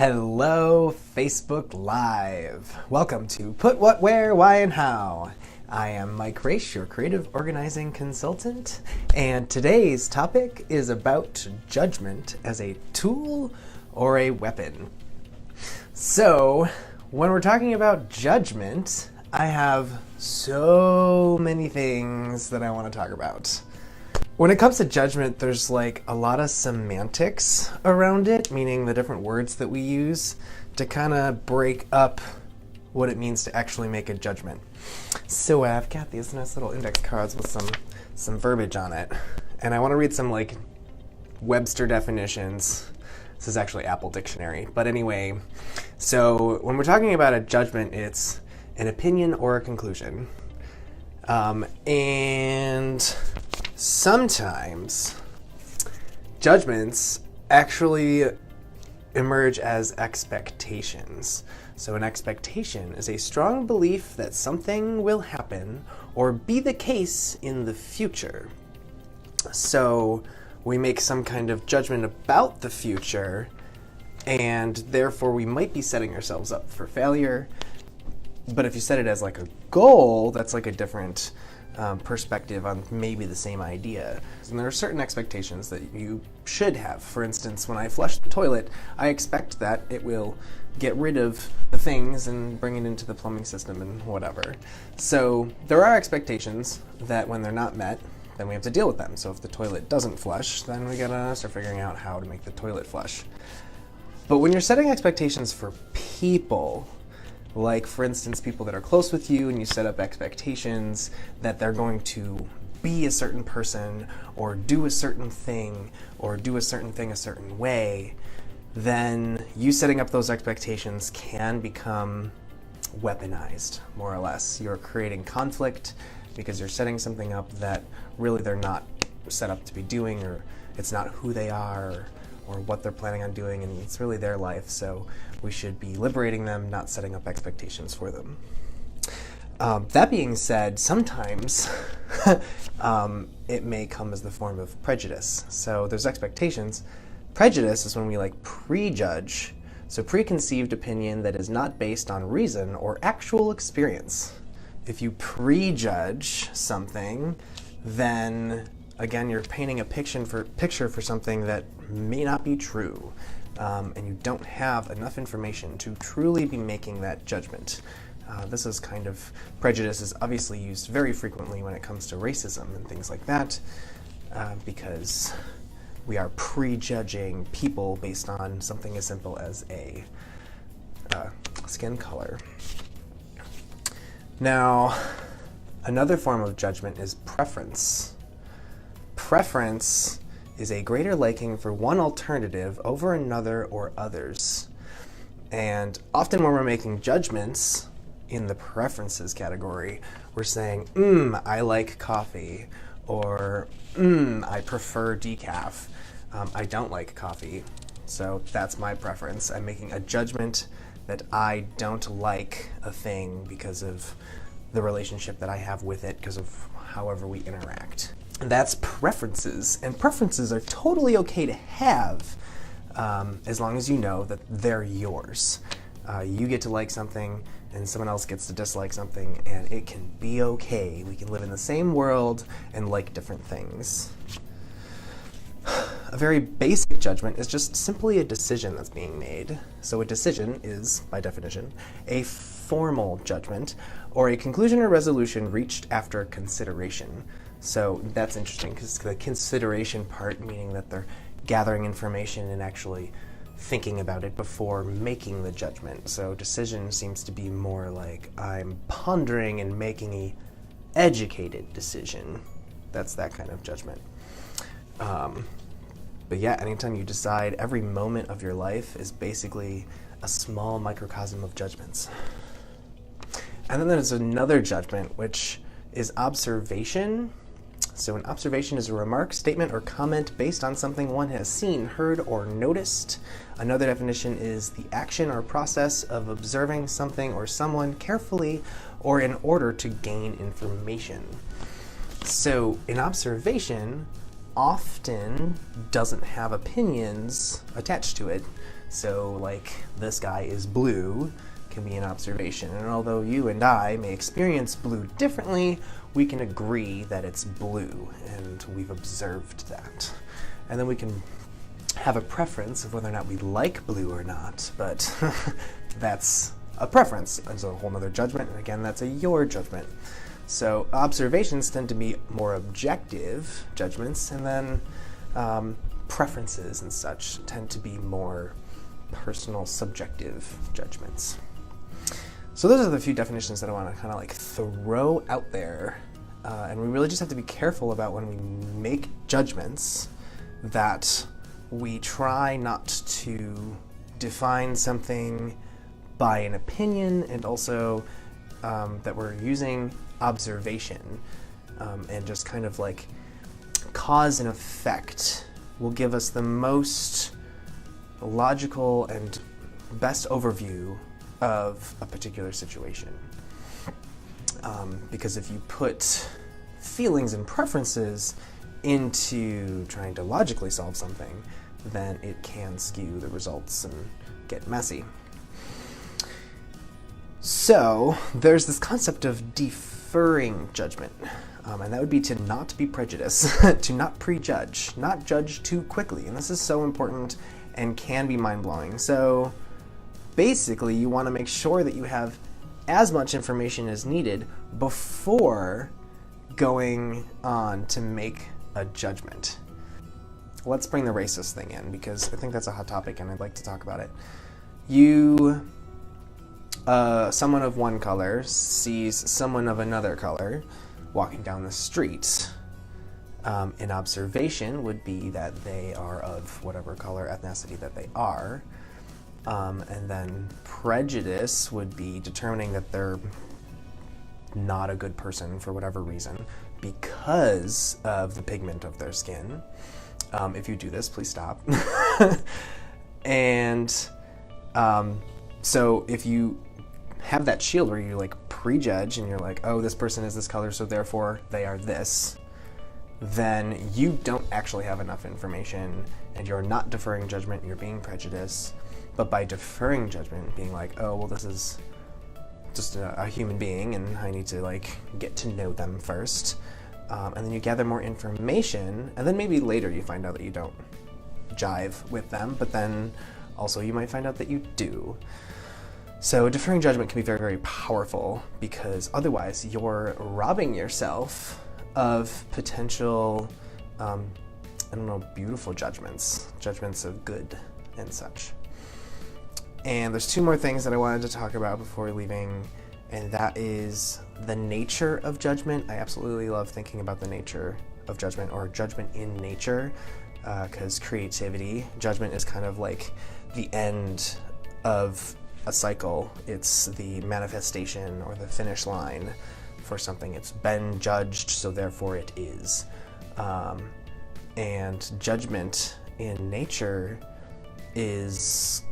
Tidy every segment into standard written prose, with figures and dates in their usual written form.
Hello, Facebook Live. Welcome to Put What, Where, Why, and How. I am Mike Raish, your creative organizing consultant, and today's topic is about judgment as a tool or a weapon. So, when we're talking about judgment, I have so many things that I want to talk about. When it comes to judgment, there's like a lot of semantics around it, meaning the different words that we use to kind of break up what it means to actually make a judgment. So I've got these nice little index cards with some verbiage on it, and I want to read some like Webster definitions. This is actually Apple Dictionary, but anyway, so when we're talking about a judgment, it's an opinion or a conclusion. And sometimes judgments actually emerge as expectations. So an expectation is a strong belief that something will happen or be the case in the future. So we make some kind of judgment about the future, and therefore we might be setting ourselves up for failure. But if you set it as like a goal, that's like a different perspective on maybe the same idea. And there are certain expectations that you should have. For instance, when I flush the toilet, I expect that it will get rid of the things and bring it into the plumbing system and whatever. So there are expectations that when they're not met, then we have to deal with them. So if the toilet doesn't flush, then we gotta start figuring out how to make the toilet flush. But when you're setting expectations for people, like, for instance, people that are close with you, and you set up expectations that they're going to be a certain person, or do a certain thing, or do a certain thing a certain way, then you setting up those expectations can become weaponized, more or less. You're creating conflict because you're setting something up that really they're not set up to be doing, or it's not who they are, or what they're planning on doing, and it's really their life, so we should be liberating them, not setting up expectations for them. That being said, sometimes it may come as the form of prejudice. So there's expectations. Prejudice is when we like prejudge, so preconceived opinion that is not based on reason or actual experience. If you prejudge something, then again, you're painting a picture for something that may not be true, and you don't have enough information to truly be making that judgment. This is kind of, prejudice is obviously used very frequently when it comes to racism and things like that, because we are prejudging people based on something as simple as a skin color. Now, another form of judgment is preference. Preference is a greater liking for one alternative over another or others. And often when we're making judgments in the preferences category, we're saying, I like coffee, or I prefer decaf. I don't like coffee, so that's my preference. I'm making a judgment that I don't like a thing because of the relationship that I have with it, because of however we interact. That's preferences, and preferences are totally okay to have as long as you know that they're yours. You get to like something and someone else gets to dislike something, and it can be okay. We can live in the same world and like different things. A very basic judgment is just simply a decision that's being made. So a decision is, by definition, a formal judgment or a conclusion or resolution reached after consideration. So that's interesting, because the consideration part, meaning that they're gathering information and actually thinking about it before making the judgment. So decision seems to be more like I'm pondering and making a educated decision. That's that kind of judgment. But yeah, anytime you decide, every moment of your life is basically a small microcosm of judgments. And then there's another judgment, which is observation. So an observation is a remark, statement, or comment based on something one has seen, heard, or noticed. Another definition is the action or process of observing something or someone carefully or in order to gain information. So an observation often doesn't have opinions attached to it. So like, this guy is blue can be an observation. And although you and I may experience blue differently, we can agree that it's blue, and we've observed that. And then we can have a preference of whether or not we like blue or not, but that's a preference. It's a whole nother judgment, and again, that's a your judgment. So observations tend to be more objective judgments, and then preferences and such tend to be more personal, subjective judgments. So those are the few definitions that I want to kind of like throw out there. And we really just have to be careful about when we make judgments that we try not to define something by an opinion, and also that we're using observation and just kind of like cause and effect will give us the most logical and best overview of a particular situation. Because if you put feelings and preferences into trying to logically solve something, then it can skew the results and get messy. So there's this concept of deferring judgment, and that would be to not be prejudiced, to not prejudge, not judge too quickly. And this is so important and can be mind-blowing. So basically, you want to make sure that you have as much information as needed before going on to make a judgment. Let's bring the racist thing in, because I think that's a hot topic and I'd like to talk about it. Someone of one color sees someone of another color walking down the street. An observation would be that they are of whatever color, ethnicity that they are. And then prejudice would be determining that they're not a good person for whatever reason because of the pigment of their skin. If you do this, please stop. And so if you have that shield where you like prejudge and you're like, oh, this person is this color, so therefore they are this, then you don't actually have enough information and you're not deferring judgment, you're being prejudiced. But by deferring judgment, being like, oh, well, this is just a human being and I need to like get to know them first. And then you gather more information, and then maybe later you find out that you don't jive with them, but then also you might find out that you do. So deferring judgment can be very, very powerful, because otherwise you're robbing yourself of potential, beautiful judgments of good and such. And there's two more things that I wanted to talk about before leaving, and that is the nature of judgment. I absolutely love thinking about the nature of judgment, or judgment in nature, because judgment is kind of like the end of a cycle. It's the manifestation or the finish line for something. It's been judged, so therefore it is. And judgment in nature is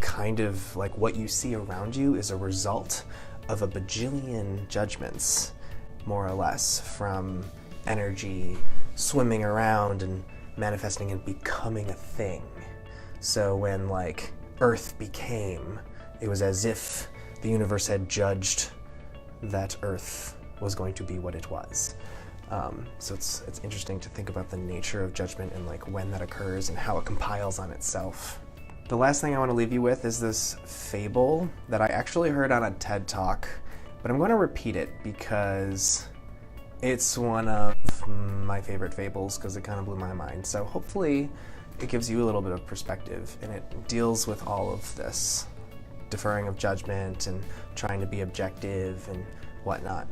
kind of like what you see around you is a result of a bajillion judgments, more or less, from energy swimming around and manifesting and becoming a thing. So when like Earth became, it was as if the universe had judged that Earth was going to be what it was. So it's interesting to think about the nature of judgment and like when that occurs and how it compiles on itself. The last thing I want to leave you with is this fable that I actually heard on a TED Talk, but I'm going to repeat it because it's one of my favorite fables, because it kind of blew my mind. So hopefully it gives you a little bit of perspective, and it deals with all of this deferring of judgment and trying to be objective and whatnot.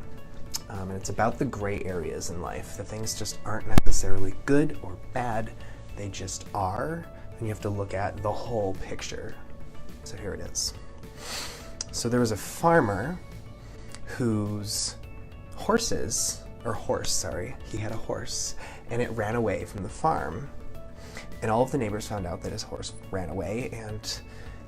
And it's about the gray areas in life. The things just aren't necessarily good or bad, they just are. And you have to look at the whole picture. So here it is. So there was a farmer whose he had a horse, and it ran away from the farm. And all of the neighbors found out that his horse ran away, and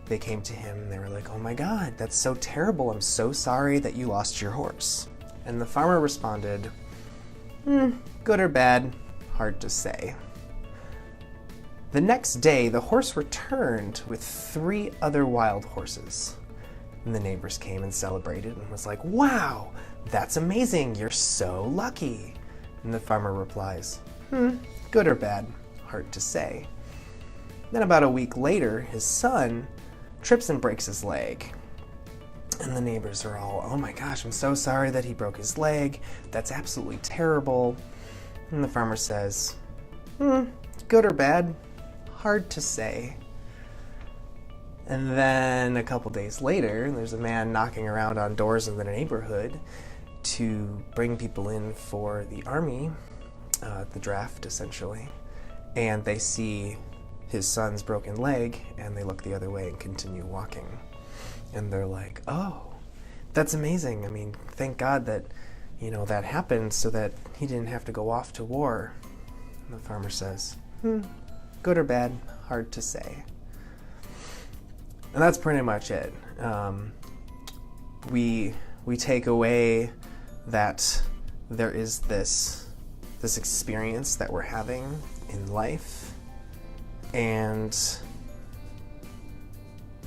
they came to him and they were like, oh my God, that's so terrible. I'm so sorry that you lost your horse. And the farmer responded, good or bad, hard to say. The next day, the horse returned with 3 other wild horses. And the neighbors came and celebrated and was like, "Wow, that's amazing, you're so lucky." And the farmer replies, "Good or bad, hard to say." Then about a week later, his son trips and breaks his leg. And the neighbors are all, "Oh my gosh, I'm so sorry that he broke his leg. That's absolutely terrible." And the farmer says, "Good or bad, hard to say." And then a couple days later, there's a man knocking around on doors in the neighborhood to bring people in for the army, the draft essentially. And they see his son's broken leg and they look the other way and continue walking. And they're like, "Oh, that's amazing. I mean, thank God that, that happened so that he didn't have to go off to war." And the farmer says, "Good or bad, hard to say." And that's pretty much it. We take away that there is this experience that we're having in life, and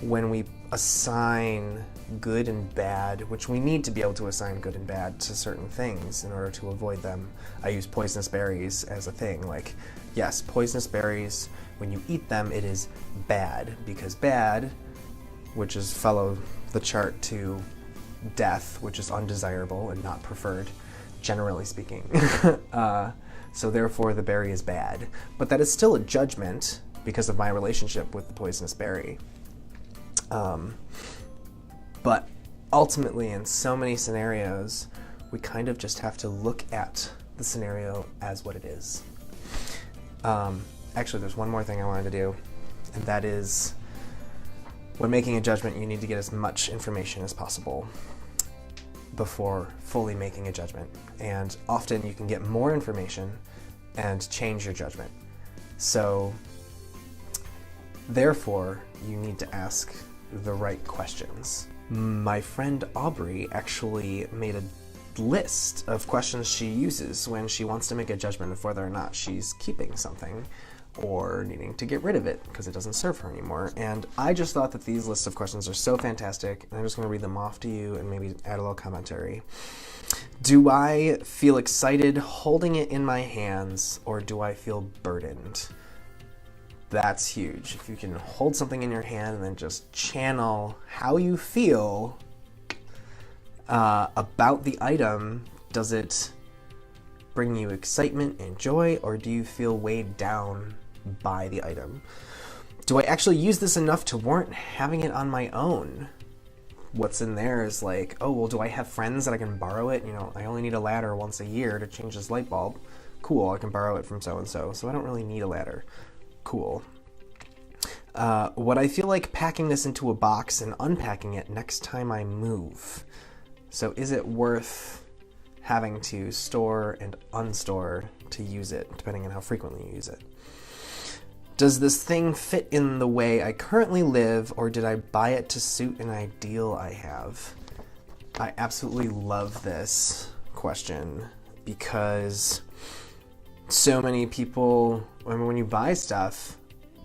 when we assign good and bad, which we need to be able to assign good and bad to certain things in order to avoid them. I use poisonous berries as a thing. Like, yes, poisonous berries, when you eat them, it is bad, because bad, which is follow the chart to death, which is undesirable and not preferred, generally speaking. So therefore the berry is bad. But that is still a judgment because of my relationship with the poisonous berry. But ultimately, in so many scenarios, we kind of just have to look at the scenario as what it is. Actually, there's one more thing I wanted to do, and that is, when making a judgment, you need to get as much information as possible before fully making a judgment. And often you can get more information and change your judgment. So, therefore, you need to ask the right questions. My friend Aubrey actually made a list of questions she uses when she wants to make a judgment of whether or not she's keeping something or needing to get rid of it because it doesn't serve her anymore. And I just thought that these lists of questions are so fantastic, and I'm just going to read them off to you and maybe add a little commentary. Do I feel excited holding it in my hands, or do I feel burdened? That's huge. If you can hold something in your hand and then just channel how you feel about the item, does it bring you excitement and joy, or do you feel weighed down by the item? Do I actually use this enough to warrant having it on my own? What's in there is like, oh, well, do I have friends that I can borrow it? I only need a ladder once a year to change this light bulb. Cool, I can borrow it from so-and-so, so I don't really need a ladder. Cool. Would I feel like packing this into a box and unpacking it next time I move? So is it worth having to store and unstore to use it, depending on how frequently you use it? Does this thing fit in the way I currently live, or did I buy it to suit an ideal I have? I absolutely love this question because so many people, when you buy stuff,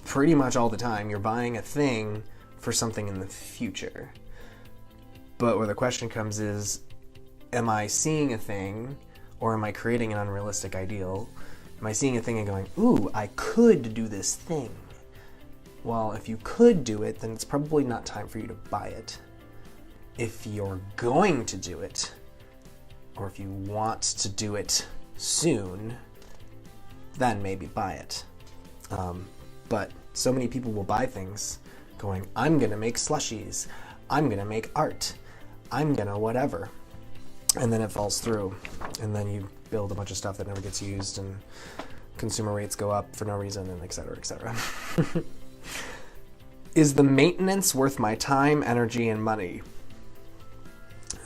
pretty much all the time, you're buying a thing for something in the future. But where the question comes is, am I seeing a thing, or am I creating an unrealistic ideal? Am I seeing a thing and going, ooh, I could do this thing? Well, if you could do it, then it's probably not time for you to buy it. If you're going to do it, or if you want to do it soon, then maybe buy it. But so many people will buy things going, I'm gonna make slushies, I'm gonna make art, I'm gonna whatever. And then it falls through, and then you build a bunch of stuff that never gets used, and consumer rates go up for no reason, and et cetera, et cetera. Is the maintenance worth my time, energy, and money?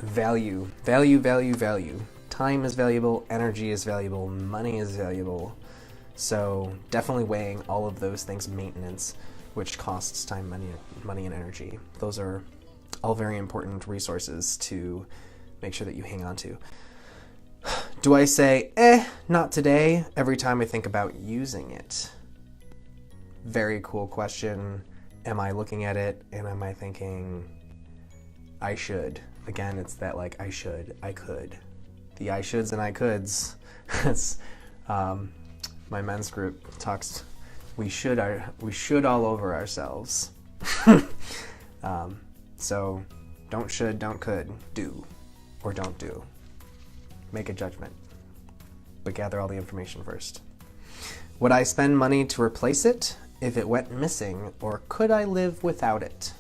Value, value, value, value. Time is valuable, energy is valuable, money is valuable. So definitely weighing all of those things, maintenance, which costs time, money, and energy. Those are all very important resources to make sure that you hang on to. Do I say, not today, every time I think about using it? very cool question. Am I looking at it and am I thinking, I should? Again, it's that like, I should, I could. The I shoulds and I coulds. It's, my men's group talks, we should all over ourselves. So don't should, don't could, do or don't do. Make a judgment, but gather all the information first. Would I spend money to replace it if it went missing, or could I live without it?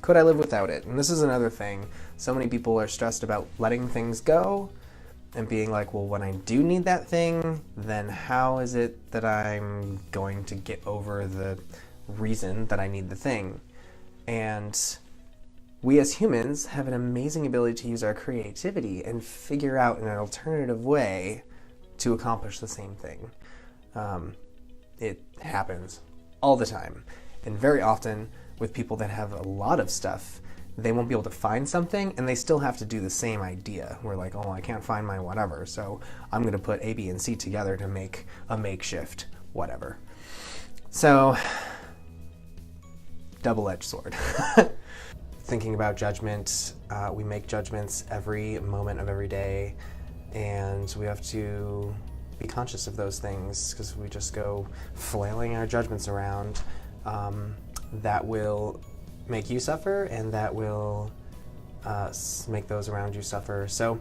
Could I live without it? And this is another thing. So many people are stressed about letting things go and being like, well, when I do need that thing, then how is it that I'm going to get over the reason that I need the thing? And we as humans have an amazing ability to use our creativity and figure out an alternative way to accomplish the same thing. It happens all the time. And very often with people that have a lot of stuff, they won't be able to find something and they still have to do the same idea. We're like, oh, I can't find my whatever, so I'm going to put A, B, and C together to make a makeshift whatever. So, double-edged sword. Thinking about judgment, we make judgments every moment of every day, and we have to be conscious of those things because we just go flailing our judgments around. That will make you suffer, and that will make those around you suffer. So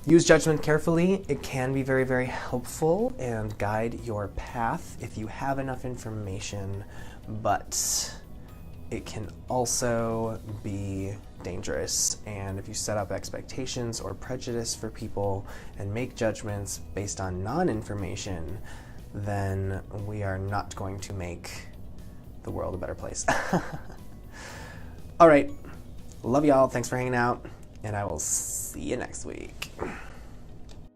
use judgment carefully. It can be very, very helpful and guide your path if you have enough information, but it can also be dangerous. And if you set up expectations or prejudice for people and make judgments based on non-information, then we are not going to make the world a better place. All right. Love y'all. Thanks for hanging out, and I will see you next week.